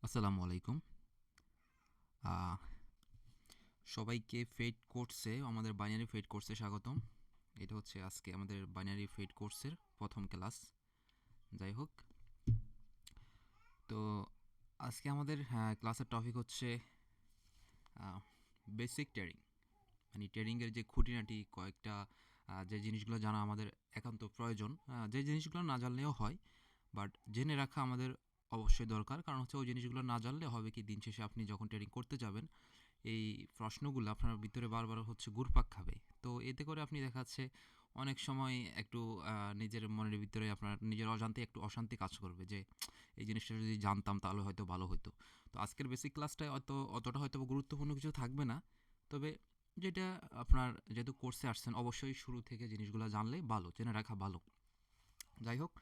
আসসালামু আলাইকুম। আহ, সবাইকে ফেড কোর্সে আমাদের বাইনারি ফেড কোর্সে স্বাগতম। এটা হচ্ছে আজকে আমাদের বাইনারি ফেড কোর্সের প্রথম ক্লাস। যাই হোক, তো আজকে আমাদের ক্লাসের টপিক হচ্ছে বেসিক ট্রেডিং, মানে ট্রেডিংয়ের যে খুঁটিনাটি কয়েকটা যে জিনিসগুলো জানা আমাদের একান্ত প্রয়োজন। যে জিনিসগুলো না জানলেও হয়, বাট জেনে রাখা আমাদের অবশ্যই দরকার। কারণ হচ্ছে ওই জিনিসগুলো না জানলে হবে কি, দিন শেষে আপনি যখন ট্রেডিং করতে যাবেন এই প্রশ্নগুলো আপনার ভিতরে বারবার হচ্ছে ঘুরপাক খাবে। তো এতে করে আপনি দেখা যাচ্ছে অনেক সময় একটু নিজের মনের ভিতরে আপনার নিজের অজান্তে একটু অশান্তি কাজ করবে যে এই জিনিসটা যদি জানতাম তাহলে হয়তো ভালো হতো। তো আজকের বেসিক ক্লাসটায় অতটা হয়তো গুরুত্বপূর্ণ কিছু থাকবে না, তবে যেটা আপনার যেহেতু কোর্সে আসছেন অবশ্যই শুরু থেকে জিনিসগুলো জানলে ভালো, জেনে রাখা ভালো। যাই হোক,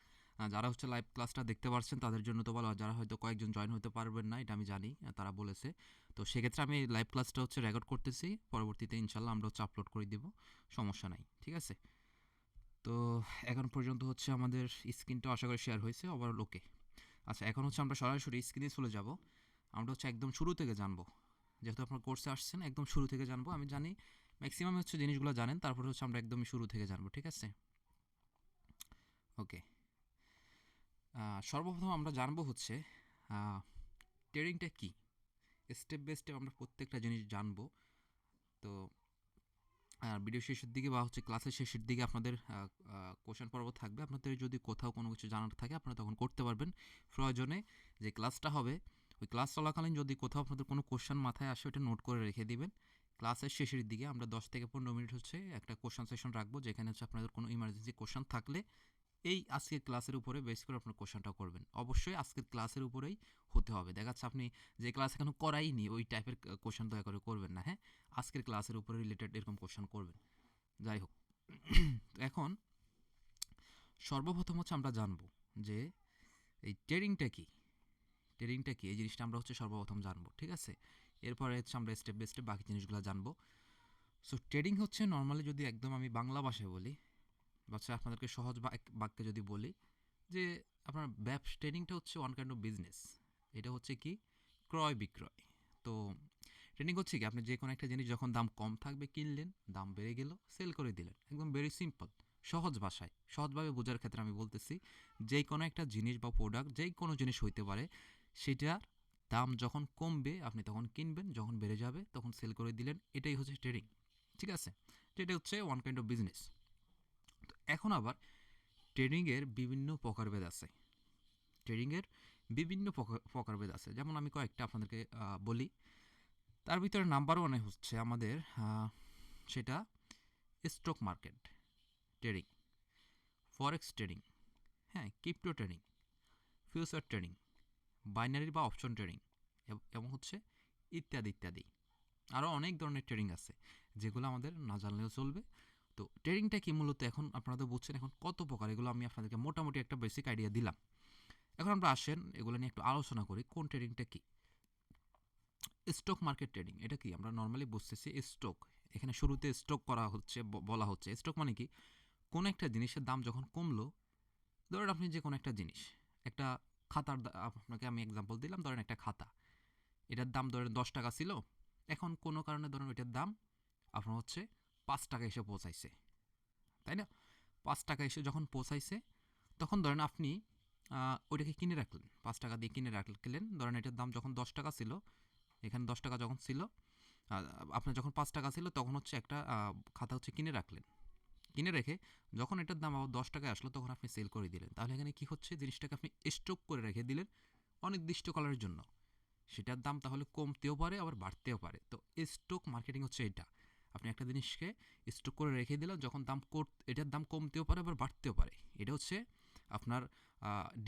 যারা হচ্ছে লাইভ ক্লাসটা দেখতে পারছেন তাদের জন্য তো ভালো, আর যারা হয়তো কয়েকজন জয়েন হতে পারবেন না এটা আমি জানি, তারা বলেছে। তো সেক্ষেত্রে আমি লাইভ ক্লাসটা হচ্ছে রেকর্ড করতেছি, পরবর্তীতে ইনশাল্লাহ আমরা হচ্ছে আপলোড করে দিব, সমস্যা নাই, ঠিক আছে। তো এখন পর্যন্ত হচ্ছে আমাদের স্ক্রিনটা আশা করি শেয়ার হয়েছে, ওভারঅল ওকে। আচ্ছা, এখন হচ্ছে আমরা সরাসরি স্ক্রিনে চলে যাব। আমরা হচ্ছে একদম শুরু থেকে জানবো, যেহেতু আপনার কোর্সে আসছেন একদম শুরু থেকে জানবো। আমি জানি ম্যাক্সিমাম হচ্ছে জিনিসগুলো জানেন, তারপরে হচ্ছে আমরা একদমই শুরু থেকে জানবো, ঠিক আছে। ওকে, সর্বপ্রথম আমরা জানবো হচ্ছে ট্রেডিংটা কী। স্টেপ বাই স্টেপ আমরা প্রত্যেকটা জিনিস জানবো। তো ভিডিও শেষের দিকে বা হচ্ছে ক্লাসের শেষের দিকে আপনাদের কোশ্চেন পর্ব থাকবে। আপনাদের যদি কোথাও কোনো কিছু জানার থাকে আপনারা তখন করতে পারবেন। প্রয়োজনে যে ক্লাসটা হবে ওই ক্লাস চলাকালীন যদি কোথাও আপনাদের কোনো কোশ্চেন মাথায় আসে ওটা নোট করে রেখে দিবেন। ক্লাসের শেষের দিকে আমরা 10 থেকে 15 মিনিট হচ্ছে একটা কোশ্চেন সেশন রাখবো, যেখানে হচ্ছে আপনাদের কোনো ইমার্জেন্সি কোশ্চেন থাকলে এই আজকের ক্লাসের উপরে বেস করে আপনার কোশ্চেনটা করবেন। অবশ্যই আজকের ক্লাসের উপরেই হতে হবে। দেখা যাচ্ছে আপনি যে ক্লাস এখনো করাইনি ওই টাইপের কোশ্চেন দয়া করে করবেন না, হ্যাঁ। আজকের ক্লাসের উপরে রিলেটেড এরকম কোশ্চেন করবেন। যাই হোক, তো এখন সর্বপ্রথম হচ্ছে আমরা জানবো যে এই ট্রেডিংটা কি। ট্রেডিংটা কি এই জিনিসটা আমরা হচ্ছে সর্বপ্রথম জানবো, ঠিক আছে। এরপরে হচ্ছে আমরা স্টেপ বাই স্টেপ বাকি জিনিসগুলো জানবো। সো ট্রেডিং হচ্ছে নর্মালি যদি একদম আমি বাংলা ভাষায় বলি, বা হচ্ছে আপনাদেরকে সহজ বাক্যে যদি বলি যে আপনার ব্যবসা ট্রেডিংটা হচ্ছে ওয়ান কাইন্ড অফ বিজনেস। এটা হচ্ছে কি, ক্রয় বিক্রয়। তো ট্রেডিং হচ্ছে কি, আপনি যে কোনো একটা জিনিস যখন দাম কম থাকবে কিনলেন, দাম বেড়ে গেল সেল করে দিলেন, একদম ভেরি সিম্পল। সহজ ভাষায় সহজভাবে বোঝার ক্ষেত্রে আমি বলতেছি, যেই কোনো একটা জিনিস বা প্রোডাক্ট যেই কোনো জিনিস হইতে পারে, সেটার দাম যখন কমবে আপনি তখন কিনবেন, যখন বেড়ে যাবে তখন সেল করে দিলেন, এটাই হচ্ছে ট্রেডিং, ঠিক আছে। যেটা হচ্ছে ওয়ান কাইন্ড অফ বিজনেস। তো এখন আবার ট্রেডিংয়ের বিভিন্ন প্রকারভেদ আছে। ট্রেডিংয়ের বিভিন্ন প্রকারভেদ আছে, যেমন আমি কয়েকটা আপনাদেরকে বলি। তার ভিতরে নাম্বার ওয়ানে হচ্ছে আমাদের সেটা stock market trading, forex trading, হ্যাঁ, crypto trading, future trading, binary বা অপশন ট্রেডিং, এবং হচ্ছে ইত্যাদি ইত্যাদি। আরও অনেক ধরনের ট্রেডিং আছে যেগুলো আমাদের না জানলেও চলবে। তো ট্রেডিংটা কি মূলত এখন আপনারা তো বুঝছেন এখন কত প্রকার, এগুলো আমি আপনাদেরকে মোটামুটি একটা বেসিক আইডিয়া দিলাম। এখন আমরা আসেন এগুলো নিয়ে একটু আলোচনা করি, কোন ট্রেডিংটা কি। স্টক মার্কেট ট্রেডিং এটা কি, আমরা নর্মালি বুঝতেছি স্টক, এখানে শুরুতে স্টক করা হচ্ছে, বলা হচ্ছে স্টক মানে কি, কোন একটা জিনিসের দাম যখন কমলো, ধরেন আপনি যে কোনো একটা জিনিস, একটা খাতার আপনাকে আমি এক্সাম্পল দিলাম, ধরেন একটা খাতা, এটার দাম ধরেন 10 টাকা ছিল, এখন কোনো কারণে ধরেন ওইটার দাম আপনার হচ্ছে 5 টাকা এসে পৌঁছাইছে, তাই না। 5 টাকা এসে যখন পৌঁছাইছে তখন ধরেন আপনি ওইটাকে কিনে রাখলেন, 5 টাকা দিয়ে কিনে রাখলেন। ধরেন এটার দাম যখন 10 টাকা ছিল, এখানে 10 টাকা যখন ছিল, আপনার যখন 5 টাকা ছিল তখন হচ্ছে একটা খাতা হচ্ছে কিনে রাখলেন। কিনে রেখে যখন এটার দাম আবার 10 টাকায় আসলো তখন আপনি সেল করে দিলেন। তাহলে এখানে কি হচ্ছে, জিনিসটাকে আপনি স্টক করে রেখে দিলেন অনির্দিষ্টকালের জন্য। সেটার দাম তাহলে কমতেও পারে আবার বাড়তেও পারে। তো স্টক মার্কেটিং হচ্ছে এটা, আপনি একটা জিনিসকে স্টক করে রেখে দিলেন, যখন এটার দাম কমতেও পারে আবার বাড়তেও পারে। এটা হচ্ছে আপনার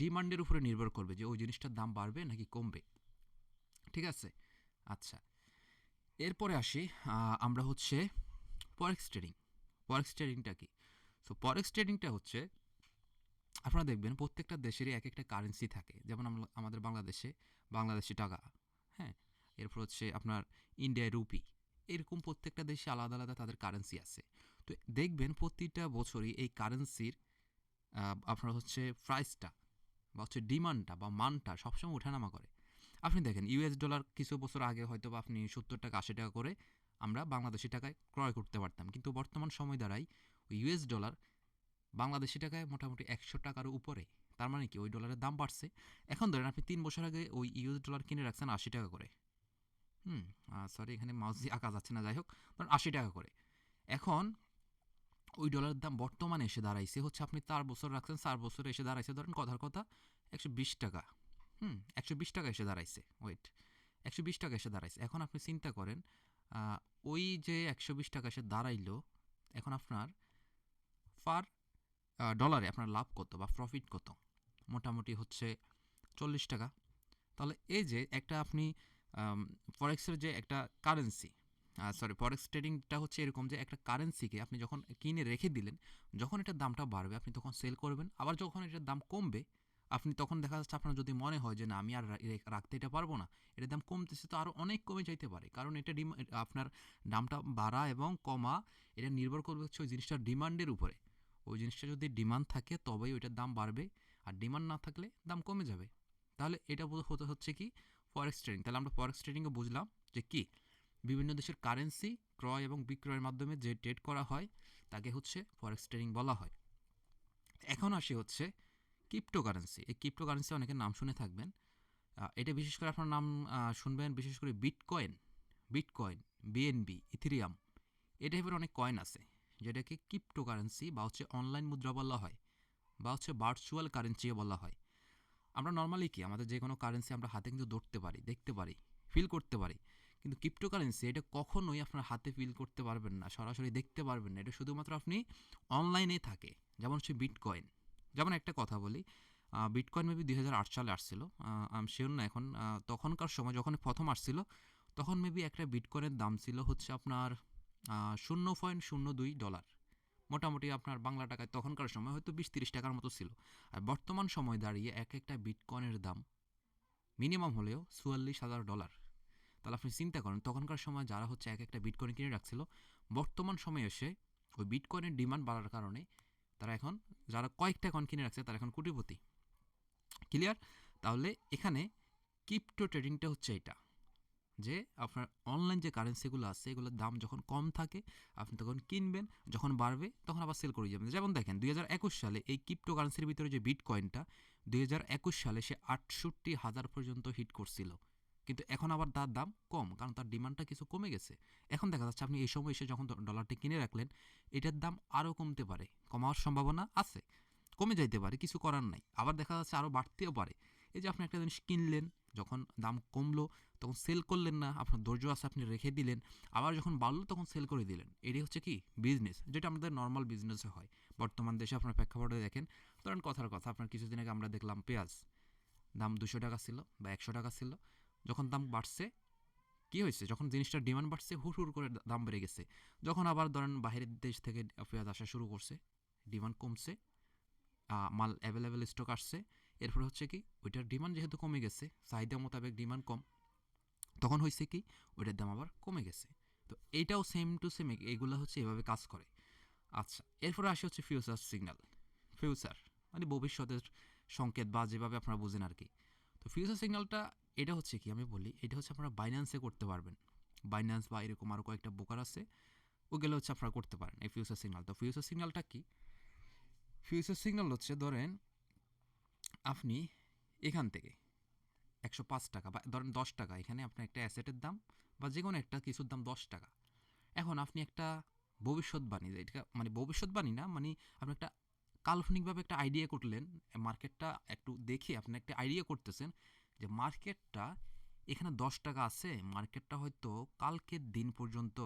ডিমান্ডের উপরে নির্ভর করবে যে ওই জিনিসটার দাম বাড়বে নাকি কমবে, ঠিক আছে। আচ্ছা, এরপরে আসি আমরা হচ্ছে ফরেক্স ট্রেডিং। ফরেক্স ট্রেডিংটা কি? সো ফরেক্স ট্রেডিংটা হচ্ছে, আপনারা দেখবেন প্রত্যেকটা দেশেরই এক একটা কারেন্সি থাকে, যেমন আমাদের বাংলাদেশে বাংলাদেশি টাকা, হ্যাঁ, এরপর হচ্ছে আপনার ইন্ডিয়ায় রুপি, এরকম প্রত্যেকটা দেশে আলাদা আলাদা তাদের কারেন্সি আছে। তো দেখবেন প্রতিটা বছরই এই কারেন্সির আপনার হচ্ছে প্রাইসটা বা হচ্ছে ডিমান্ডটা বা মানটা সবসময় ওঠানামা করে। আপনি দেখেন ইউএস ডলার কিছু বছর আগে হয়তো বা আপনি 70 টাকা 80 টাকা করে আমরা বাংলাদেশি টাকায় ক্রয় করতে পারতাম, কিন্তু বর্তমান সময় দ্বারাই ওই ইউএস ডলার বাংলাদেশি টাকায় মোটামুটি 100 টাকার উপরে। তার মানে কি ওই ডলারের দাম বাড়ছে। এখন ধরেন আপনি 3 বছর আগে ওই ইউএস ডলার কিনে রাখছেন 80 টাকা করে। হুম, সরি এখানে মাউস দিয়ে আঁকা যাচ্ছে না, যাই হোক ধরুন 80 টাকা করে। এখন ওই ডলারের দাম বর্তমানে এসে দাঁড়াইছে হচ্ছে, আপনি 4 বছর রাখছেন, 4 বছরে এসে দাঁড়াইছে ধরেন কথার কথা 120 টাকা। 120 টাকা এসে দাঁড়াইছে, ওয়েট, 120 টাকা এসে দাঁড়াইছে। এখন আপনি চিন্তা করেন ওই যে 120 টাকা এসে দাঁড়াইলো, এখন আপনার পার ডলারে আপনার লাভ কত বা প্রফিট কত? মোটামুটি হচ্ছে 40 টাকা। তাহলে এই যে একটা আপনি ফরেক্সের যে একটা কারেন্সি, সরি ফরেক্স ট্রেডিংটা হচ্ছে এরকম যে একটা কারেন্সিকে আপনি যখন কিনে রেখে দিলেন, যখন এটার দামটা বাড়বে আপনি তখন সেল করবেন, আবার যখন এটার দাম কমবে আপনি তখন দেখা যাচ্ছে আপনার যদি মনে হয় যে না আমি আর রাখতে এটা পারবো না, এটার দাম কমতেছে, তো আরও অনেক কমে যাইতে পারে, কারণ এটা আপনার দামটা বাড়া এবং কমা এটা নির্ভর করবে হচ্ছে ওই জিনিসটার ডিমান্ডের উপরে। ওই জিনিসটা যদি ডিমান্ড থাকে তবেই ওইটার দাম বাড়বে, আর ডিমান্ড না থাকলে দাম কমে যাবে। তাহলে এটা হতে হচ্ছে কি ফরেক্স ট্রেডিং। তাহলে আমরা ফরেক্স ট্রেডিংয়ে বুঝলাম যে কি বিভিন্ন দেশের কারেন্সি ক্রয় এবং বিক্রয়ের মাধ্যমে যে ট্রেড করা হয় তাকে হচ্ছে ফরেক্স ট্রেডিং বলা হয়। এখন আসি হচ্ছে ক্রিপ্টোকারেন্সি। এই ক্রিপ্টোকারেন্সি অনেকের নাম শুনে থাকবেন। এটা বিশেষ করে আপনার নাম শুনবেন বিশেষ করে বিটকয়েন, বিটকয়েন, বিএনবি, ইথেরিয়াম, এই টাইপের অনেক কয়েন আছে যেটাকে ক্রিপ্টোকারেন্সি বা হচ্ছে অনলাইন মুদ্রা বলা হয়, বা হচ্ছে ভার্চুয়াল কারেন্সিও বলা হয়। আমরা নর্মালি কি আমাদের যে কোনো কারেন্সি আমরা হাতে কিন্তু ধরতে পারি, দেখতে পারি, ফিল করতে পারি, কিন্তু ক্রিপ্টোকারেন্সি এটা কখনোই আপনার হাতে ফিল করতে পারবেন না, সরাসরি দেখতে পারবেন না, এটা শুধুমাত্র আপনি অনলাইনে থাকে। যেমন হচ্ছে বিটকয়েন, যেমন একটা কথা বলি, বিটকয়েন মেবি 2008 সালে আসছিল, আমি শিওর না এখন, তখনকার সময় যখন প্রথম আসছিল তখন মেবি একটা বিটকয়েনের দাম ছিল হচ্ছে আপনার 0.02 ডলার, মোটামুটি আপনার বাংলা টাকায় তখনকার সময় হয়তো 20-30 টাকার মতো ছিল। আর বর্তমান সময় দাঁড়িয়ে এক একটা বিটকয়েনের দাম মিনিমাম হলেও $44,000। তাহলে আপনি চিন্তা করেন তখনকার সময় যারা হচ্ছে এক একটা বিটকয়েন কিনে রাখছিল, বর্তমান সময়ে এসে ওই বিটকয়েনের ডিমান্ড বাড়ার কারণে তারা এখন, যারা কয়েকটা কয়েন কিনে রাখছে তারা এখন কোটিপতি। ক্লিয়ার? তাহলে এখানে ক্রিপ্টো ট্রেডিংটা হচ্ছে এটা, যে আপনার অনলাইন যে কারেন্সিগুলো আছে এগুলোর দাম যখন কম থাকে আপনি তখন কিনবেন, যখন বাড়বে তখন আবার সেল করে যাবেন। যেমন দেখেন 2021 সালে এই ক্রিপ্টো কারেন্সির ভিতরে যে বিটকয়েনটা 2021 সালে সে 68,000 পর্যন্ত হিট করছিল, কিন্তু এখন আবার তার দাম কম, কারণ তার ডিমান্ডটা কিছু কমে গেছে। এখন দেখা যাচ্ছে আপনি এই সময় এসে যখন ডলারটি কিনে রাখলেন এটার দাম আরও কমতে পারে, কমার সম্ভাবনা আছে, কমে যাইতে পারে, কিছু করার নাই, আবার দেখা যাচ্ছে আরও বাড়তেও পারে। এই যে আপনি একটা জিনিস কিনলেন, যখন দাম কমলো তখন সেল করলেন না, আপনার ধৈর্য আছে আপনি রেখে দিলেন, আবার যখন বাড়লো তখন সেল করে দিলেন, এটাই হচ্ছে কি বিজনেস, যেটা আমাদের নর্মাল বিজনেসে হয়। বর্তমান দেশে আপনার প্রেক্ষাপটে দেখেন, ধরেন কথার কথা আপনার কিছুদিন আগে আমরা দেখলাম পেঁয়াজ দাম 200 টাকা ছিল বা 100 টাকা ছিল, যখন দাম বাড়ছে কি হয়েছে, যখন জিনিসটার ডিমান্ড বাড়ছে হুট হুট করে দাম বেড়ে গেছে, যখন আবার ধরেন বাইরের দেশ থেকে পেঁয়াজ আসা শুরু করছে ডিমান্ড কমছে, মাল অ্যাভেলেবেল স্টক আসছে, এরপরে হচ্ছে কি ওইটার ডিমান্ড যেহেতু কমে গেছে, চাহিদা মোতাবেক ডিমান্ড কম, তখন হয়েছে কি ওইটার দাম আবার কমে গেছে। তো এইটাও সেম টু সেম এগুলো হচ্ছে এভাবে কাজ করে। আচ্ছা, এরপরে আসে হচ্ছে ফিউচার সিগন্যাল। ফিউচার মানে ভবিষ্যতের সংকেত বা যেভাবে আপনারা বুঝেন আর কি। তো ফিউচার সিগন্যালটা এটা হচ্ছে কি আমি বলি, এটা হচ্ছে আপনারা বাইন্যান্সে করতে পারবেন, বাইন্যান্স বা এরকম আরও কয়েকটা ব্রোকার আছে, ওগুলো হচ্ছে আপনারা করতে পারেন এই ফিউচার সিগন্যাল। তো ফিউচার সিগন্যালটা কি? ফিউচার সিগন্যাল হচ্ছে ধরেন আপনি এখান থেকে 105 টাকা বা ধরেন 10 টাকা, এখানে আপনার একটা অ্যাসেটের দাম বা যে কোনো একটা কিছুর দাম 10 টাকা। এখন আপনি একটা ভবিষ্যৎবাণী, এটা মানে ভবিষ্যৎবাণী না, মানে আপনি একটা কাল্পনিকভাবে একটা আইডিয়া করলেন, মার্কেটটা একটু দেখে আপনি একটা আইডিয়া করতেছেন যে মার্কেটটা এখানে 10 টাকা আছে, মার্কেটটা হয়তো কালকের দিন পর্যন্ত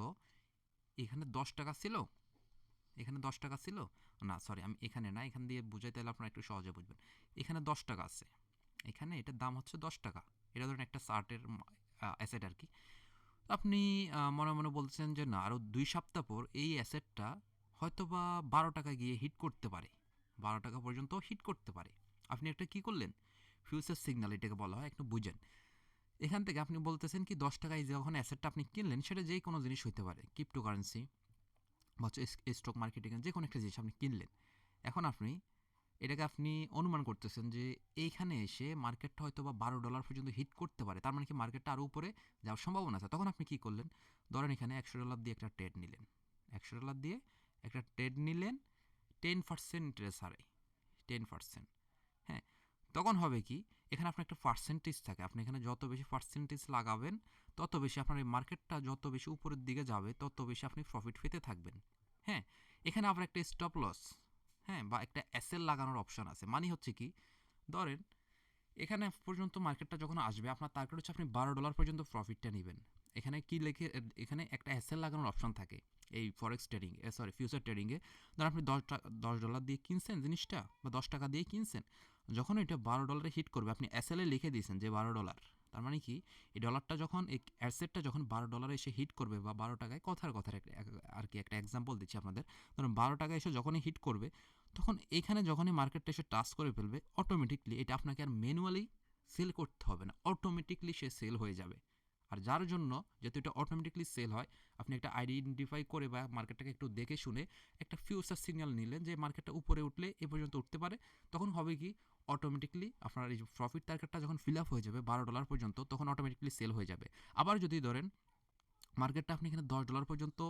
এখানে 10 টাকা ছিল, এখানে 10 টাকা ছিল, না সরি আমি এখানে না, এখান দিয়ে বুঝাই তাহলে আপনারা একটু সহজে বুঝবেন। এখানে 10 টাকা আছে, এখানে এটার দাম হচ্ছে 10 টাকা, এটা ধরেন একটা শার্টের অ্যাসেট আর কি। আপনি মনে মনে বলছেন যে না আরও 2 সপ্তাহ পর এই অ্যাসেটটা হয়তো বা 12 টাকা গিয়ে হিট করতে পারে, 12 টাকা পর্যন্ত হিট করতে পারে। আপনি একটা কি করলেন, ফিউচার সিগন্যাল এটাকে বলা হয়, একটু বুঝেন। এখান থেকে আপনি বলতেছেন কি 10 টাকায় যখন অ্যাসেটটা আপনি কিনলেন সেটা যেই কোনো জিনিস হইতে পারে, ক্রিপ্টোকারেন্সি বা হচ্ছে স্টক মার্কেটিং যে কোনো একটা জিনিস আপনি কিনলেন। এখন আপনি এটাকে আপনি অনুমান করতেছেন যে এইখানে এসে মার্কেটটা হয়তো বা $12 পর্যন্ত হিট করতে পারে, তার মানে কি মার্কেটটা আরও উপরে যাওয়ার সম্ভাবনা আছে। তখন আপনি কি করলেন, ধরেন এখানে $100 দিয়ে একটা ট্রেড নিলেন, $100 দিয়ে একটা ট্রেড নিলেন, 10% ইন্টারেস্ট হারে, 10%। হ্যাঁ, তখন হবে কি, এখানে আপনার একটা পার্সেন্টেজ থাকে, আপনি এখানে যত বেশি পার্সেন্টেজ লাগাবেন তত বেশি আপনার এই মার্কেটটা যত বেশি উপরের দিকে যাবে তত বেশি আপনি প্রফিট পেতে থাকবেন। হ্যাঁ, এখানে আবার একটা স্টপ লস, হ্যাঁ, বা একটা এসএল লাগানোর অপশন আছে। মানে হচ্ছে কি, ধরেন এখানে পর্যন্ত মার্কেটটা যখন আসবে আপনার টার্গেট হচ্ছে আপনি $12 পর্যন্ত প্রফিটটা নেবেন। এখানে কি লিখে, এখানে একটা এসএল লাগানোর অপশন থাকে এই ফরেক্স ট্রেডিং, সরি ফিউচার ট্রেডিংয়ে। ধরুন আপনি $10 দিয়ে কিনছেন জিনিসটা, বা $10 দিয়ে কিনছেন, যখন এটা $12 হিট করবে আপনি এসএলএ লিখে দিয়েছেন যে $12। তার মানে কি, এই ডলারটা যখন এই অ্যাসেটটা যখন $12 এসে হিট করবে, বা 12 টাকায়, কথার আর কি একটা এক্সাম্পল দিচ্ছি আপনাদের, ধরুন 12 টাকা এসে যখনই হিট করবে, তখন এখানে যখনই মার্কেটটা এসে টাচ করে ফেলবে অটোমেটিকলি এটা আপনাকে আর ম্যানুয়ালি সেল করতে হবে না, অটোমেটিকলি সে সেল হয়ে যাবে। আর যার জন্য, যেহেতু এটা অটোমেটিকলি সেল হয়, আপনি একটা আইডেন্টিফাই করে বা মার্কেটটাকে একটু দেখে শুনে একটা ফিউচার সিগন্যাল নিলেন যে মার্কেটটা উপরে উঠলে এ পর্যন্ত উঠতে পারে, তখন হবে কি, অটোমেটিকলি আপনার এই প্রফিট টার্গেটটা যখন ফিল আপ হয়ে যাবে $12 পর্যন্ত, তখন অটোমেটিকলি সেল হয়ে যাবে। আবার যদি ধরেন মার্কেটটা আপনি এখানে $10 পর্যন্ত,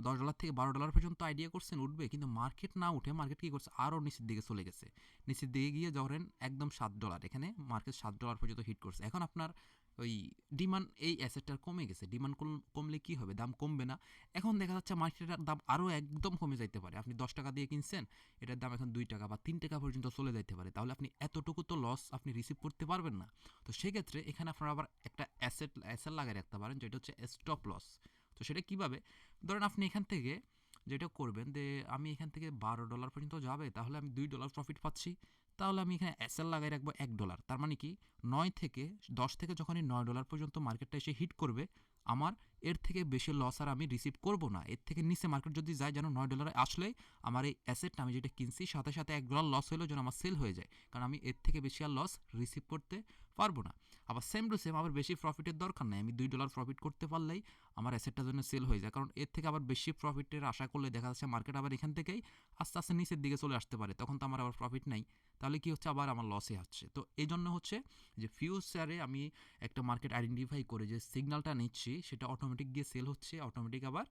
$10 থেকে $12 পর্যন্ত আইডিয়া করছেন উঠবে, কিন্তু মার্কেট না উঠে মার্কেট কী করছে, আরও নিচের দিকে চলে গেছে। নিচের দিকে গিয়ে ধরেন একদম $7, এখানে মার্কেট $7 পর্যন্ত হিট করছে। এখন আপনার ওই ডিমান্ড এই অ্যাসেটটার কমে গেছে, ডিমান্ড কমলে কি হবে, দাম কমবে না। এখন দেখা যাচ্ছে মার্কেটের দাম আরও একদম কমে যাইতে পারে, আপনি $10 দিয়ে কিনছেন, এটার দাম এখন $2 বা $3 পর্যন্ত চলে যাইতে পারে, তাহলে আপনি এতটুকু তো লস আপনি রিসিভ করতে পারবেন না। তো সেক্ষেত্রে এখানে আপনারা আবার একটা অ্যাসেট লাগাই রাখতে পারেন, যেটা হচ্ছে স্টপ লস। তো সেটা কীভাবে, ধরেন আপনি এখান থেকে যেটা করবেন যে আমি এখান থেকে $12 পর্যন্ত যাবে, তাহলে আমি $2 প্রফিট পাচ্ছি, তাহলে আমি এখানে এসএল লাগাই রাখবো $1। তার মানে কি, 10 থেকে যখনই $9 পর্যন্ত মার্কেটটা এসে হিট করবে, আমার এর থেকে বেশি লস আর আমি রিসিভ করব না। এর থেকে নিচে মার্কেট যদি যায়, যেন $9 আসলেই আমার এই অ্যাসেটটা আমি যেটা কিনছি সাথে সাথে $1 লস হলেও যেন আমার সেল হয়ে যায়, কারণ আমি এর থেকে বেশি আর লস রিসিভ করতে পারবো না। আবার সেম টু সেম, আবার বেশি প্রফিটের দরকার নাই, আমি $2 প্রফিট করতে পারলেই আমার অ্যাসেটটার জন্য সেল হয়ে যায়, কারণ এর থেকে আবার বেশি প্রফিটের আশা করলে দেখা যাচ্ছে মার্কেট আবার এখান থেকেই আস্তে আস্তে নিচের দিকে চলে আসতে পারে, তখন তো আমার আবার প্রফিট নাই, তাহলে কি হচ্ছে, আবার আমার লসে হচ্ছে। তো এই জন্য হচ্ছে যে ফিউচারে আমি একটা মার্কেট আইডেন্টিফাই করে যে সিগন্যালটা নিচ্ছি, সেটা অটোমেটিক গিয়ে সেল হচ্ছে, অটোমেটিক আবার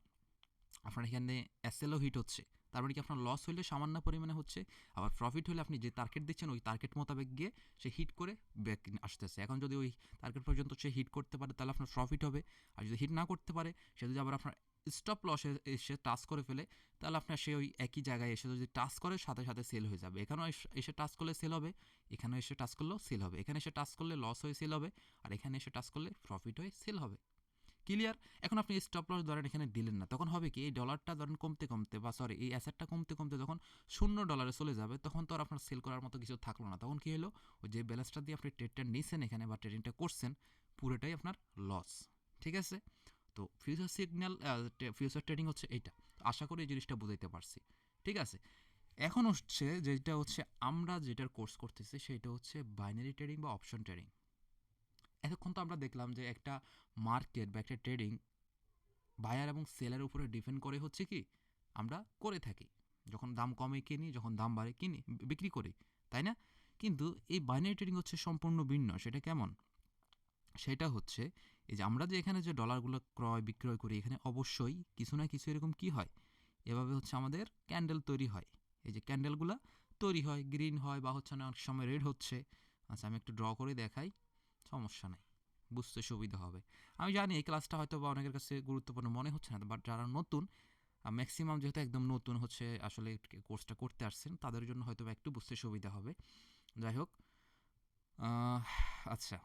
আপনার এখানে এসএলও হিট হচ্ছে। তার মানে কি, আপনার লস হলে সামান্য পরিমাণে হচ্ছে, আবার প্রফিট হলে আপনি যে টার্গেট দিচ্ছেন ওই টার্গেট মোতাবেক গিয়ে সে হিট করে ব্যাক আসতেছে। এখন যদি ওই টার্গেট পর্যন্ত সে হিট করতে পারে তাহলে আপনার প্রফিট হবে, আর যদি হিট না করতে পারে, সে যদি আবার আপনার স্টপ লসে এসে টাচ করে ফেলে, তাহলে আপনার সে ওই একই জায়গায় এসে যদি টাচ করে সাথে সাথে সেল হয়ে যাবে। এখানেও এসে টাচ করলে সেল হবে, এখানেও এসে টাচ করলেও সেল হবে, এখানে এসে টাচ করলে লস হয়ে সেল হবে, আর এখানে এসে টাচ করলে প্রফিট হয়ে সেল হবে। ক্লিয়ার? এখন আপনি স্টপ লস ধরেন এখানে দিলেন না, তখন হবে কি, এই ডলারটা ধরেন কমতে কমতে, বা সরি এই অ্যাসেটটা কমতে কমতে যখন $0 চলে যাবে, তখন তো আর আপনার সেল করার মতো কিছু থাকলো না। তখন কি হলো, ওই যে ব্যালেন্সটা দিয়ে আপনি ট্রেডটা নিয়েছেন এখানে বা ট্রেডিংটা করছেন, পুরোটাই আপনার লস। ঠিক আছে? তো ফিউচার সিগন্যাল, ফিউচার ট্রেডিং হচ্ছে এইটা। আশা করি এই জিনিসটা বুঝাইতে পারছি। ঠিক আছে? এখন হচ্ছে যেটা হচ্ছে আমরা যেটার কোর্স করতেছি সেটা হচ্ছে বাইনারি ট্রেডিং বা অপশন ট্রেডিং। এতক্ষণ তো আমরা দেখলাম যে একটা মার্কেট বা একটা ট্রেডিং বায়ার এবং সেলের উপরে ডিপেন্ড করে হচ্ছে কি, আমরা করে থাকি, যখন দাম কমে কিনি, যখন দাম বাড়ে কিনি, বিক্রি করি, তাই না? কিন্তু এই বাইনারি ট্রেডিং হচ্ছে সম্পূর্ণ ভিন্ন। সেটা কেমন? সেটা হচ্ছে এই যে আমরা যে এখানে যে ডলারগুলো ক্রয় বিক্রয় করি, এখানে অবশ্যই কিছু না কিছু এরকম কি হয়, এভাবে হচ্ছে আমাদের ক্যান্ডেল তৈরি হয়। এই যে ক্যান্ডেলগুলো তৈরি হয়, গ্রিন হয় বা হচ্ছে না অনেক সময় রেড হচ্ছে। আচ্ছা, আমি একটু ড্র করে দেখাই, সমস্যা নাই, বুঝতে সুবিধা হবে। আমি জানি এই ক্লাসটা হয়তো বা অনেকের কাছে গুরুত্বপূর্ণ মনে হচ্ছে না, বাট যারা নতুন, ম্যাক্সিমাম যেহেতু একদম নতুন হচ্ছে আসলে কোর্সটা করতে আসছেন, তাদের জন্য হয়তো বা একটু বুঝতে সুবিধা হবে। যাই হোক, আচ্ছা,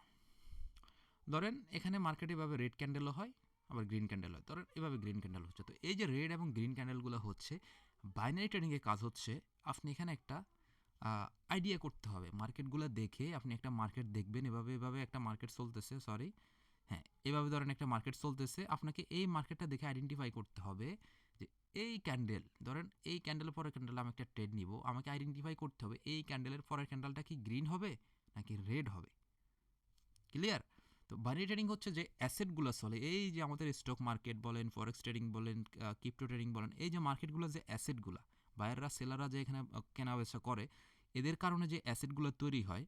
ধরেন এখানে মার্কেটে এভাবে রেড ক্যান্ডেলও হয়, আবার গ্রিন ক্যান্ডেল হয়। ধরেন এভাবে গ্রিন ক্যান্ডেল হচ্ছে, তো এই যে রেড এবং গ্রিন ক্যান্ডেলগুলো হচ্ছে, বাইনারি ট্রেডিংয়ের কাজ হচ্ছে আপনি এখানে একটা আইডিয়া করতে হবে, মার্কেটগুলো দেখে আপনি একটা মার্কেট দেখবেন, এভাবে এভাবে একটা মার্কেট চলতেছে, সরি, হ্যাঁ, এভাবে ধরেন একটা মার্কেট চলতেছে, আপনাকে এই মার্কেটটা দেখে আইডেন্টিফাই করতে হবে যে এই ক্যান্ডেল, ধরেন এই ক্যান্ডেলের পরের ক্যান্ডেল আমি একটা ট্রেড নিব, আমাকে আইডেন্টিফাই করতে হবে এই ক্যান্ডেলের পরের ক্যান্ডেলটা কি গ্রিন হবে নাকি রেড হবে। ক্লিয়ার? তো বাইনারি ট্রেডিং হচ্ছে যে অ্যাসেটগুলো চলে, এই যে আমাদের স্টক মার্কেট বলেন, ফরেক্স ট্রেডিং বলেন, ক্রিপ্টো ট্রেডিং বলেন, এই যে মার্কেটগুলো যে অ্যাসেটগুলো বায়াররা সেলাররা যে এখানে কেনা বেচা করে, এদের কারণে যে অ্যাসিডগুলো তৈরি হয়,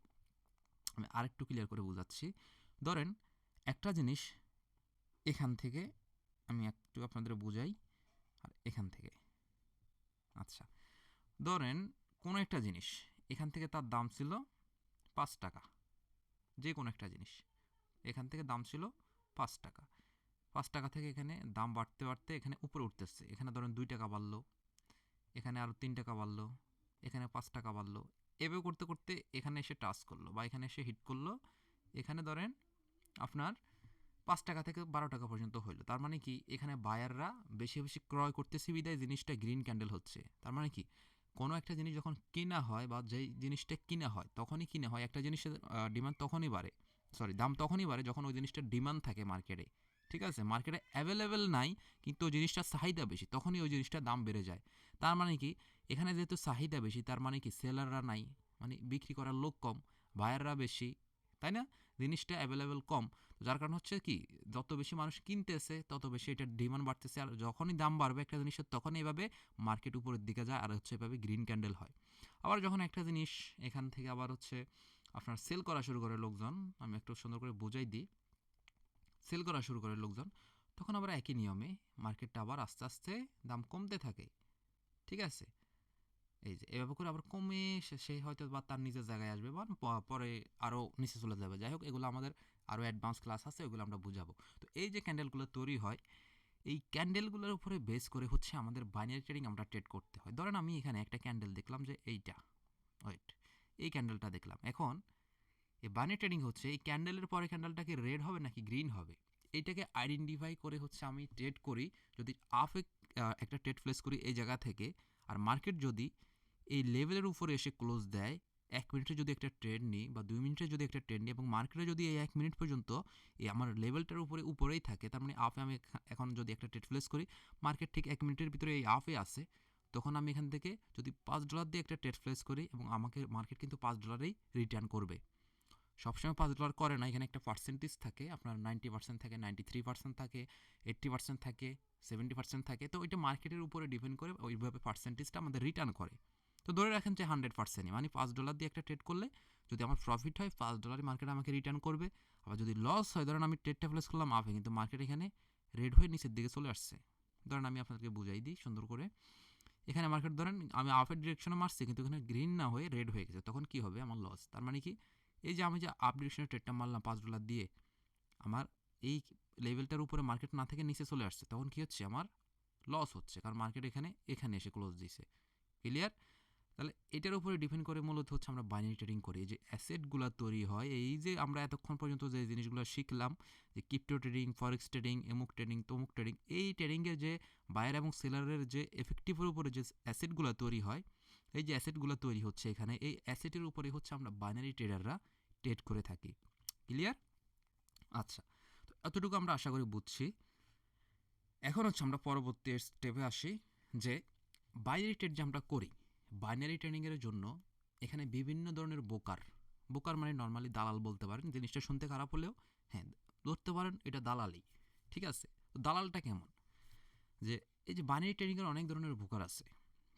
আমি আরেকটু ক্লিয়ার করে বোঝাচ্ছি। ধরেন একটা জিনিস এখান থেকে, আমি একটু আপনাদের বোঝাই, আর এখান থেকে, আচ্ছা ধরেন কোনো একটা জিনিস এখান থেকে তার দাম ছিল 5 টাকা, যে কোনো একটা জিনিস এখান থেকে দাম ছিল 5 টাকা, 5 টাকা থেকে এখানে দাম বাড়তে বাড়তে এখানে উপরে উঠতেছে, এখানে ধরেন 2 টাকা বাড়লো, এখানে আরও 3 টাকা বাড়লো, এখানে 5 টাকা বাড়লো, এভাবে করতে করতে এখানে এসে টাচ করলো বা এখানে এসে হিট করলো, এখানে ধরেন আপনার 5 টাকা থেকে 12 টাকা পর্যন্ত হইলো। তার মানে কি এখানে বায়াররা বেশি বেশি ক্রয় করতেছে বিদায় জিনিসটা গ্রিন ক্যান্ডেল হচ্ছে। তার মানে কি কোনো একটা জিনিস যখন কেনা হয় বা যেই জিনিসটা কিনা হয় তখনই কিনা হয়, একটা জিনিসের ডিমান্ড তখনই বাড়ে, সরি দাম তখনই বাড়ে যখন ওই জিনিসটার ডিমান্ড থাকে মার্কেটে। ঠিক আছে, মার্কেটে অ্যাভেলেবেল নাই কিন্তু ওই জিনিসটার চাহিদা বেশি, তখনই ওই জিনিসটার দাম বেড়ে যায়। তার মানে কি এখানে যেহেতু চাহিদা বেশি, তার মানে কি সেলাররা নাই, মানে বিক্রি করার লোক কম, বায়াররা বেশি, তাই না? জিনিসটা অ্যাভেলেবেল কম, যার কারণ হচ্ছে কি যত বেশি মানুষ কিনতেছে তত বেশি এটার ডিমান্ড বাড়তেছে, আর যখনই দাম বাড়বে একটা জিনিসের তখনই এভাবে মার্কেট উপরের দিকে যায়, আর হচ্ছে এভাবে গ্রিন ক্যান্ডেল হয়। আবার যখন একটা জিনিস এখান থেকে আবার হচ্ছে আপনার সেল করা শুরু করে লোকজন, আমি একটু সুন্দর করে বুঝাই দিই, সেল করা শুরু করে লোকজন, তখন আবার একই নিয়মে মার্কেটটা আবার আস্তে আস্তে দাম কমতে থাকে। ঠিক আছে, এই যে এভাবে করে আবার কমে সে হয়তো বা তার নিজের জায়গায় আসবে বা পরে আরও নিচে চলে যাবে। যাই হোক, এগুলো আমাদের আরও অ্যাডভান্স ক্লাস আছে, ওগুলো আমরা বুঝাবো। তো এই যে ক্যান্ডেলগুলো তৈরি হয়, এই ক্যান্ডেলগুলোর উপরে বেস করে হচ্ছে আমাদের বাইনারি ট্রেডিং আমরা ট্রেড করতে হয়। ধরেন আমি এখানে একটা ক্যান্ডেল দেখলাম যে এইটা, ওয়েট, এই ক্যান্ডেলটা দেখলাম, এখন এই বাইনারি ট্রেডিং হচ্ছে এই ক্যান্ডেলের পরে ক্যান্ডেলটা কি রেড হবে নাকি গ্রিন হবে, এইটাকে আইডেন্টিফাই করে হচ্ছে আমি ট্রেড করি। যদি আপে একটা ট্রেড প্লেস করি এই জায়গা থেকে, আর মার্কেট যদি এই লেভেলের উপরে এসে ক্লোজ দেয়, 1 মিনিটে যদি একটা ট্রেড নিই বা 2 মিনিটে যদি একটা ট্রেড নিই এবং মার্কেটে যদি এই 1 মিনিট পর্যন্ত এই আমার লেভেলটার উপরেই থাকে, তার মানে আপে আমি এখন যদি একটা ট্রেড প্লেস করি, মার্কেট ঠিক 1 মিনিটের ভিতরে এই আপে আসে, তখন আমি এখান থেকে যদি $5 দিয়ে একটা ট্রেড প্লেস করি এবং আমাকে মার্কেট কিন্তু $5ই রিটার্ন করবে। সবসময় $5 করে না, এখানে একটা পার্সেন্টেজ থাকে, আপনার 90% থাকে, 93% থাকে, 80% থাকে, 70% থাকে, তো ওইটা মার্কেটের উপরে ডিপেন্ড করে ওইভাবে পার্সেন্টেজটা আমাদের রিটার্ন করে। তো ধরে রাখেন যে 100%ই, মানে $5 দিয়ে একটা ট্রেড করলে যদি আমার প্রফিট হয় $5 মার্কেট আমাকে রিটার্ন করবে। আবার যদি লস হয়, ধরেন আমি ট্রেডটা প্লেস করলাম আপে কিন্তু মার্কেট এখানে রেড হয়ে নিচের দিকে চলে আসছে, ধরেন আমি আপনাদেরকে বুঝাই দিই সুন্দর করে, এখানে মার্কেট ধরেন আমি আপের ডিরেকশনে মারছি কিন্তু এখানে গ্রিন না হয়ে রেড হয়ে গেছে, তখন কি হবে, আমার লস। তার মানে কি এই যে আমি যে আপ ডিরেকশনে ট্রেডটা মারলাম $5 দিয়ে, আমার এই লেভেলটার উপরে মার্কেট না থেকে নিচে চলে আসছে, তখন কি হচ্ছে, আমার লস হচ্ছে, কারণ মার্কেট এখানে এখানে এসে ক্লোজ দিছে। ক্লিয়ার? তাহলে এটার উপরে ডিপেন্ড করে মূলত হচ্ছে আমরা বাইনারি ট্রেডিং করি। এই যে অ্যাসেটগুলো তৈরি হয়, এই যে আমরা এতক্ষণ পর্যন্ত যে জিনিসগুলো শিখলাম, যে ক্রিপ্টো ট্রেডিং, ফরেক্স ট্রেডিং, এমুক ট্রেডিং, তমুক ট্রেডিং, এই ট্রেডিংয়ের যে বায়ার এবং সেলারের যে এফেক্টিভের উপরে যে অ্যাসেটগুলো তৈরি হয়, এই যে অ্যাসেটগুলো তৈরি হচ্ছে এখানে, এই অ্যাসেটের উপরে হচ্ছে আমরা বাইনারি ট্রেডাররা ট্রেড করে থাকি। ক্লিয়ার? আচ্ছা, তো এতটুকু আমরা আশা করি বুঝছি। এখন হচ্ছে আমরা পরবর্তী স্টেপে আসি, যে বাইনারি ট্রেড যে আমরা করি, বাইনারি ট্রেডিংয়ের জন্য এখানে বিভিন্ন ধরনের বোকার, বোকার মানে নর্মালি দালাল বলতে পারেন, জিনিসটা শুনতে খারাপ হলেও হ্যাঁ ধরতে পারেন এটা দালালি। ঠিক আছে, তো দালালটা কেমন, যে এই যে বাইনারি ট্রেডিংয়ের অনেক ধরনের বোকার আছে,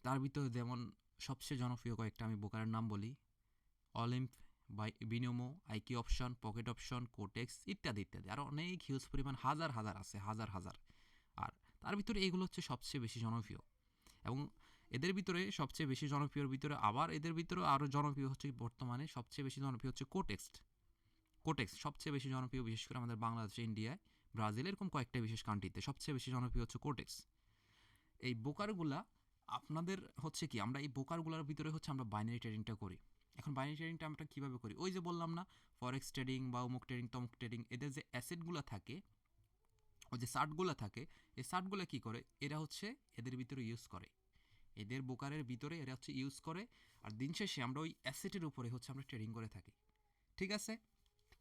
তার ভিতরে যেমন সবচেয়ে জনপ্রিয় কয়েকটা আমি বোকারের নাম বলি: Olymp, Binomo, IQ option, pocket option, Quotex ইত্যাদি ইত্যাদি, আর অনেক হিউজ পরিমাণ হাজার হাজার আছে, হাজার হাজার। আর তার ভিতরে এগুলো হচ্ছে সবচেয়ে বেশি জনপ্রিয়, এবং এদের ভিতরে সবচেয়ে বেশি জনপ্রিয়র ভিতরে আবার এদের ভিতরে আরও জনপ্রিয় হচ্ছে, বর্তমানে সবচেয়ে বেশি জনপ্রিয় হচ্ছে কোটেক্স। কোটেক্স সবচেয়ে বেশি জনপ্রিয়, বিশেষ করে আমাদের বাংলাদেশে, ইন্ডিয়ায়, ব্রাজিল, এরকম কয়েকটা বিশেষ কান্ট্রিতে সবচেয়ে বেশি জনপ্রিয় হচ্ছে কোটেক্স। এই বোকারগুলা আপনাদের হচ্ছে কি, আমরা এই বোকারগুলোর ভিতরে হচ্ছে আমরা বাইনারি ট্রেডিংটা করি। এখন বাইনারি ট্রেডিংটা আমরা কীভাবে করি, ওই যে বললাম না, ফরেক্স ট্রেডিং বা অমুক ট্রেডিং তমুক ট্রেডিং, এদের যে অ্যাসেটগুলো থাকে, ওই যে শার্টগুলো থাকে, এই শার্টগুলো কী করে, এরা হচ্ছে এদের ভিতরে ইউজ করে, এদের বোকারের ভিতরে এরা হচ্ছে ইউজ করে, আর দিন শেষে আমরা ওই অ্যাসেটের উপরে হচ্ছে আমরা ট্রেডিং করে থাকি। ঠিক আছে,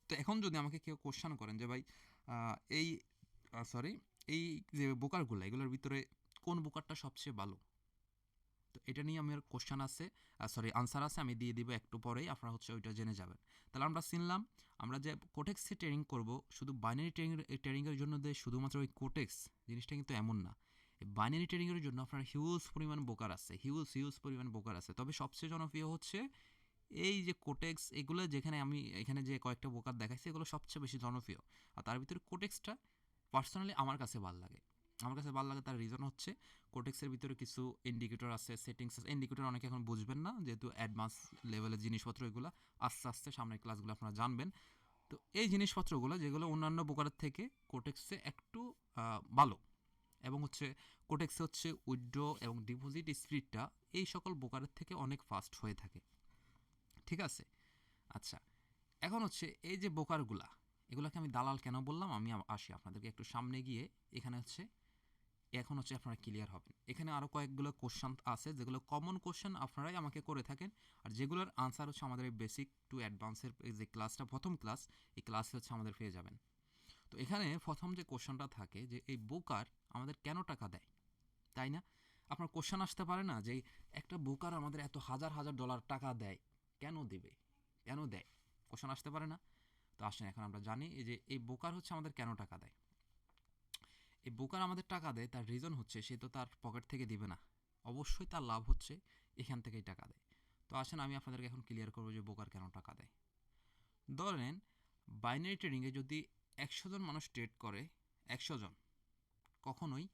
তো এখন যদি আমাকে কেউ কোশ্চেন করেন যে ভাই এই সরি এই যে বোকারগুলো, এগুলোর ভিতরে কোন বোকারটা সবচেয়ে ভালো, তো এটা নিয়ে আমার কোশ্চেন আছে, সরি আনসার আছে, আমি দিয়ে দিব একটু পরেই, আপনারা হচ্ছে ওইটা জেনে যাবেন। তাহলে আমরা চিনলাম, আমরা যে কোটেক্সে ট্রেডিং করব, শুধু বাইনারি ট্রেডিংয়ের জন্য যে শুধুমাত্র ওই কোটেক্স জিনিসটা কিন্তু এমন না। এই বাইনারি ট্রেডিংয়ের জন্য আপনার হিউজ পরিমাণ বোকার আছে, হিউজ হিউজ পরিমাণ বোকার আছে, তবে সবচেয়ে জনপ্রিয় হচ্ছে এই যে কোটেক্স, এগুলো যেখানে আমি এখানে যে কয়েকটা ব্রোকার দেখাইছি এগুলো সবচেয়ে বেশি জনপ্রিয়। আর তার ভিতরে কোটেক্সটা পার্সোনালি আমার কাছে ভালো লাগে। আমার কাছে ভালো লাগে তার রিজন হচ্ছে কোটেক্সের ভিতরে কিছু ইন্ডিকেটর আছে, সেটিংস আছে। ইন্ডিকেটর অনেকে এখন বুঝবেন না, যেহেতু অ্যাডভান্স লেভেলের জিনিসপত্র, এগুলো আস্তে আস্তে সামনের ক্লাসগুলো আপনারা জানবেন। তো এই জিনিসপত্রগুলো যেগুলো অন্যান্য ব্রোকারের থেকে কোটেক্সে একটু ভালো, এবং হচ্ছে কোটেক্সে হচ্ছে উইথড্র এবং ডিপোজিট স্পিডটা এই সকল ব্রোকারের থেকে অনেক ফাস্ট হয়ে থাকে। ঠিক আছে? আচ্ছা, এখন হচ্ছে এই যে ব্রোকারগুলা, এগুলাকে আমি দালাল কেন বললাম আমি আসি আপনাদেরকে একটু সামনে গিয়ে। এখানে হচ্ছে এখন হচ্ছে আপনারা ক্লিয়ার হবেন। এখানে আরও কয়েকগুলো কোশ্চেন আছে যেগুলো কমন কোশ্চেন আপনারাই আমাকে করে থাকেন, আর যেগুলোর আনসার হচ্ছে আমাদের এই বেসিক টু অ্যাডভান্সের যে ক্লাসটা, প্রথম ক্লাস, এই ক্লাসে হচ্ছে আমাদের পেয়ে যাবেন। তো এখানে প্রথম যে কোশ্চেনটা থাকে যে এই ব্রোকার আমাদের কেন টাকা দেয়, তাই না? আপনার কোশ্চেন আসতে পারে না যে একটা ব্রোকার আমাদের এত হাজার হাজার ডলার টাকা দেয়, কেন দিবে, কেন দেয়? কোশ্চেন আসতে পারে না? তো আসেন এখন আমরা জানি এই যে এই ব্রোকার হচ্ছে আমাদের কেন টাকা দেয়। এই ব্রোকার আমাদের টাকা দেয়, তার রিজন হচ্ছে সে তো তার পকেট থেকে দিবে না, অবশ্যই তার লাভ হচ্ছে এখান থেকেই টাকা দেয়। তো আসেন আমি আপনাদেরকে এখন ক্লিয়ার করবো যে ব্রোকার কেন টাকা দেয়। ধরেন বাইনারি ট্রেডিংয়ে যদি 100 জন মানুষ ট্রেড করে, 100 জন, কখনোই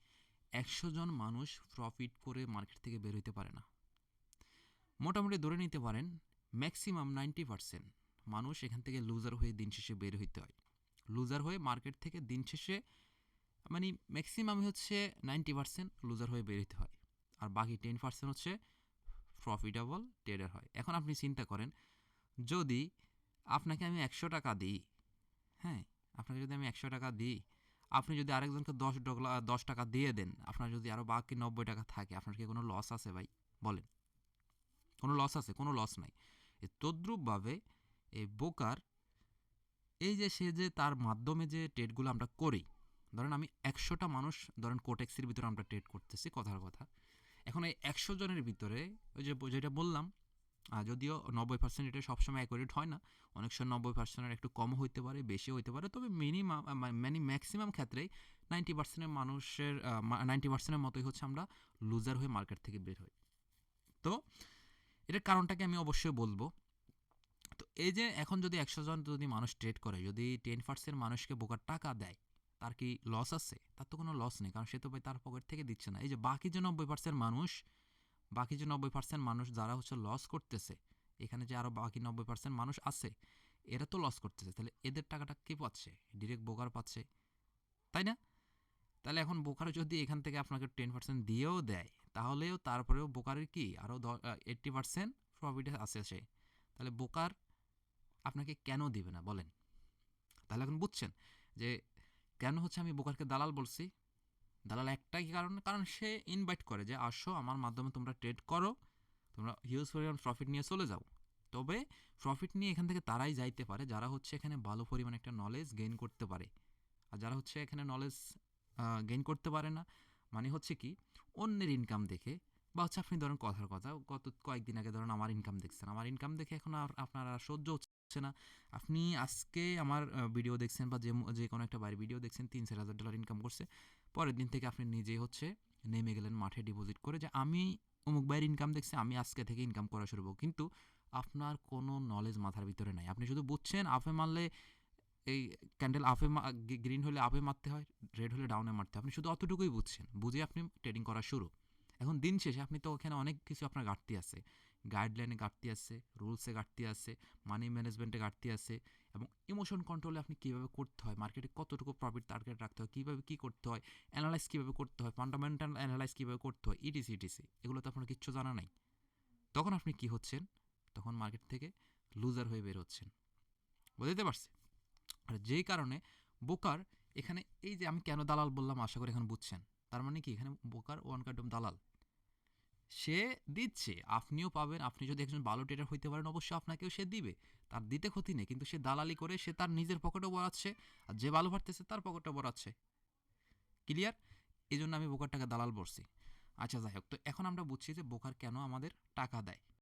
100 জন মানুষ প্রফিট করে মার্কেট থেকে বের হইতে পারে না। মোটামুটি ধরে নিতে পারেন ম্যাক্সিমাম 90% মানুষ এখান থেকে লুজার হয়ে দিন শেষে বের হইতে হয়। লুজার হয়ে মার্কেট থেকে দিন শেষে, মানে ম্যাক্সিমাম হচ্ছে 90% লুজার হয়ে বের হইতে হয়, আর বাকি 10% হচ্ছে প্রফিটেবল ট্রেডার হয়। এখন আপনি চিন্তা করেন, যদি আপনাকে আমি 100 টাকা দিই, হ্যাঁ, আপনাকে যদি আমি 100 টাকা দিই, আপনি যদি আরেকজনকে 10 টাকা দিয়ে দেন, আপনার যদি আরও বাকি 90 টাকা থাকে, আপনার কি কোনো লস আছে ভাই? বলেন, কোনো লস আছে? কোনো লস নাই। তদ্রূপভাবে এই ব্রোকার, এই যে সে যে তার মাধ্যমে যে ট্রেডগুলো আমরা করি, ধরেন আমি 100টা মানুষ, ধরেন কোটেক্সের ভিতরে আমরা ট্রেড করতেছি, কথার কথা। এখন এই 100 জনের ভিতরে ওই যে যেটা বললাম, যদিও 90% এটা সবসময় অ্যাকুরেট হয় না, অনেক সময় 90%-এর একটু কমও হইতে পারে, বেশিও হইতে পারে, তবে মিনিমাম মানে ম্যাক্সিমাম ক্ষেত্রেই 90%-এর মানুষের 90%-এর মতোই হচ্ছে আমরা লুজার হয়ে মার্কেট থেকে বের হই। তো এটার কারণটাকে আমি অবশ্যই বলবো। তো এই যে এখন যদি 100 জন যদি মানুষ ট্রেড করে, যদি 10% মানুষকে বোকার টাকা দেয়, তার কি লস আছে? তার তো কোনো লস নেই, কারণ সে তো ভাই তার পকেট থেকে দিচ্ছে না। এই যে বাকি যে 90% মানুষ, বাকি যে 90% মানুষ যারা হচ্ছে লস করতেছে, এখানে যে আরও বাকি 90% মানুষ আছে, এরা তো লস করতেছে, তাহলে এদের টাকাটা কে পাচ্ছে? ডিরেক্ট বোকার পাচ্ছে, তাই না? তাহলে এখন বোকার যদি এখান থেকে আপনাকে 10% দিয়েও দেয়, তাহলেও তারপরেও বোকারের কি আরও 80% প্রফিটে আছে সে। তাহলে বোকার আপনাকে কেন দিবে না বলেন? তাহলে এখন বুঝছেন যে কেন হচ্ছে আমি বোকারকে দালাল বলছি। দালাল একটাই কারণ, কারণ সে ইনভাইট করে যে আসো আমার মাধ্যমে তোমরা ট্রেড করো, তোমরা হিউজ পরিমাণ প্রফিট নিয়ে চলে যাও। তবে প্রফিট নিয়ে এখান থেকে তারাই যাইতে পারে যারা হচ্ছে এখানে ভালো পরিমাণ একটা নলেজ গেইন করতে পারে। আর যারা হচ্ছে এখানে নলেজ গেইন করতে পারে না, মানে হচ্ছে কি অন্যের ইনকাম দেখে, বা হচ্ছে আপনি ধরেন কথার কথা গত কয়েকদিন আগে ধরেন আমার ইনকাম দেখছেন, আমার ইনকাম দেখে এখন আর আপনার আর সহ্য হচ্ছে না। আপনি আজকে আমার ভিডিও দেখছেন বা যে কোনো একটা বাইরের ভিডিও দেখছেন, $3-4 হাজার ইনকাম করছে, পরের দিন থেকে আপনি নিজেই হচ্ছে নেমে গেলেন মাঠে ডিপোজিট করে যে আমি অমুক বাইরের ইনকাম দেখছি, আমি আজকে থেকে ইনকাম করা শুরু করবো। কিন্তু আপনার কোনো নলেজ মাথার ভিতরে নাই, আপনি শুধু বুঝছেন আপে মারলে এই ক্যান্ডেল আপে গ্রিন হলে আপে মারতে হয়, রেড হলে ডাউনে মারতে হয়, আপনি শুধু অতটুকুই বুঝছেন, বুঝে আপনি ট্রেডিং করা শুরু। এখন দিন শেষে আপনি তো ওখানে অনেক কিছু আপনার ঘাটতি আছে, গাইডলাইনে ঘাটতি আছে, রুলসে ঘাটতি আছে, মানি ম্যানেজমেন্টে ঘাটতি আছে, এবং ইমোশন কন্ট্রোলে আপনি কীভাবে করতে হয়, মার্কেটে কতটুকু প্রফিট টার্গেট রাখতে হয়, কীভাবে কী করতে হয়, অ্যানালাইজ কীভাবে করতে হয়, ফান্ডামেন্টাল অ্যানালাইজ কীভাবে করতে হয়, ইটিসি ইটিসি, এগুলো তো আপনার কিচ্ছু জানা নাই। তখন আপনি কি হচ্ছেন? তখন মার্কেট থেকে লুজার হয়ে বের হচ্ছেন। বুঝতে পারছি? আর যেই কারণে বোকার এখানে, এই যে আমি কেন দালাল বললাম আশা করি এখন বুঝছেন। তার মানে কি এখানে বোকার ওয়ান কাইন্ড অফ দালাল, সে দিচ্ছে, আপনিও পাবেন। আপনি যদি একজন ভালো ট্রেডার হইতে পারেন, অবশ্যই আপনাকেও সে দিবে, তার দিতে ক্ষতি নেই, কিন্তু সে দালালি করে সে তার নিজের পকেটও বড়াচ্ছে, আর যে ভালো পারতেছে তার পকেটও বড়াচ্ছে। ক্লিয়ার? এই জন্য আমি বোকারটাকে দালাল বলছি। আচ্ছা যাই হোক, তো এখন আমরা বুঝছি যে বোকার কেন আমাদের টাকা দেয়।